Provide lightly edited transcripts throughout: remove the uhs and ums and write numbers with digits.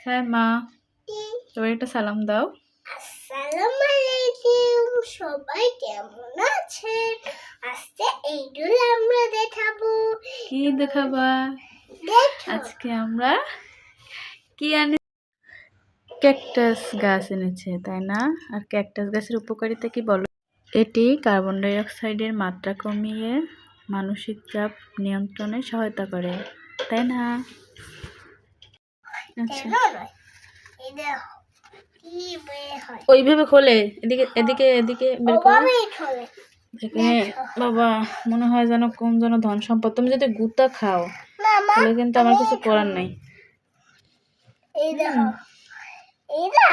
হ্যাঁ মা, সবাই একটা সালাম দাও। আসসালামু আলাইকুম, সবাই কেমন আছেন? আজকে এইগুলো আমরা দেখাবো। কি দেখাবা? দেখো, আজকে আমরা কি আনি? ক্যাকটাস গাছ এনেছে, তাই না? আর ক্যাকটাস গাছের উপকারিতা কি বলো? এটি কার্বন ডাই অক্সাইডের মাত্রা কমিয়ে মানসিক চাপ নিয়ন্ত্রণে সহায়তা করে, তাই না? আচ্ছা, কেন নয়? এই দেখো কি বের হয়। ওইভাবে খোলে, এদিকে এদিকে এদিকে বের করো। ওভাবেই খোলে। এখানে বাবা মনে হয় যেন কোন যেন ধন সম্পদ। তুমি যদি গুতা খাও মামা, তাহলে কিন্তু আমার কিছু করার নাই। এই দেখো, এইটা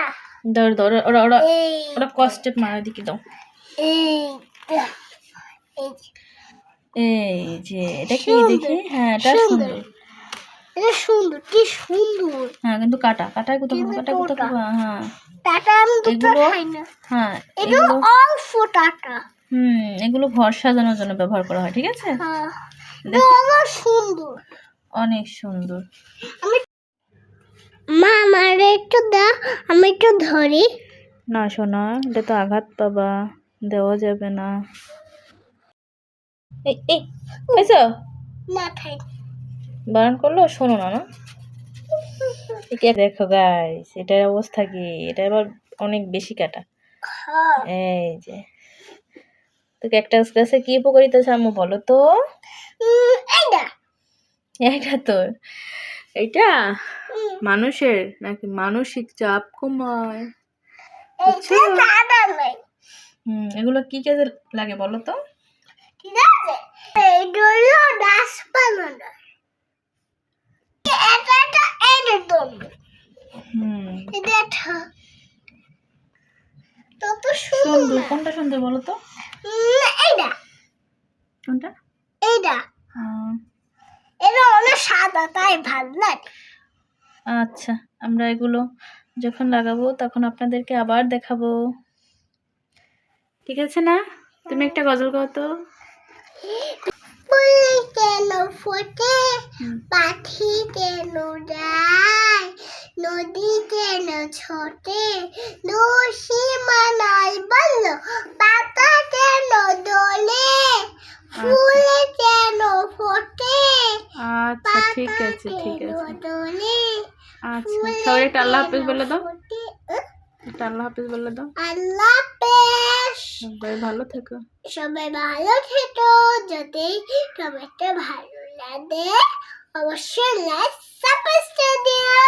ধর ধর, ওরা ওরা এই ওরা কষ্টেপ মারা দিকে দাও। এই দেখো, এই এই যে এটা কি সুন্দর, দেখি? হ্যাঁ, এটা সুন্দর। সুন্দর। এটা সুন্দর, কি সুন্দর। হ্যাঁ, কিন্তু কাটা কাটায় কোথাও কিন্তু কাটা কোথাও টোটা। হ্যাঁ টাটা আমি দুটো এগুলো খাই না। হ্যাঁ এগুলো অল্প টাটা। এগুলো ঘর সাজানোর জন্য ব্যবহার করা হয়, ঠিক আছে? হ্যাঁ, দেখো অনেক সুন্দর। অনেক সুন্দর। মা আমার একটু দাও, আমি একটু ধরি। না সোনা, এটা তো আঘাত পাবা, দেওয়া যাবে না। এই এই খাইছো? না খাই। বারণ করলো শোনো না, না? দেখো গাইস, এটার অবস্থা কি? এটা আবার অনেক বেশি কাটা। হ্যাঁ, এই যে, তো ক্যাকটাস গাছে কি উপকারিতা আম্মু বলো তো? এইটা এটা তো এটা মানুষের নাকি মানসিক চাপ কমায়, বুঝছো? এইটা টাটা নাই। এগুলো কি কাজে লাগে বলো তো? ঠিক আছে, এইগুলো গাছপালা না। এটা এটা এইটা দম। এটা তত সুন্দর। সুন্দর। কোনটা সুন্দর বলো তো? এইটা কোনটা? এইটা এটা অনেক সাদা, তাই ভালো লাগে। আচ্ছা, আমরা এগুলো যখন লাগাবো তখন আপনাদেরকে আবার দেখাবো, ঠিক আছে না? তুমি একটা গজল গাও তো। ফুল কেন ফোটে, পাখি কেন যায়, নদী কেন ছোটে, সীমানায় বলল, পাতা কেন দোলে, ফুল কেন ফোটে, আচ্ছা ঠিক আছে, ঠিক কেন আছে। দোলে। আচ্ছা, সবাই একটা আল্লাহ হাফেজ বলে দাও। একটা আল্লাহ হাফেজ বলে দাও। আল্লাহ হাফেজ। সবাই ভালো থেকো। সবাই ভালো থেকো। যদি তোমাকে ভালো লাগে অবশ্যই লাইক সাবস্ক্রাইব দিও।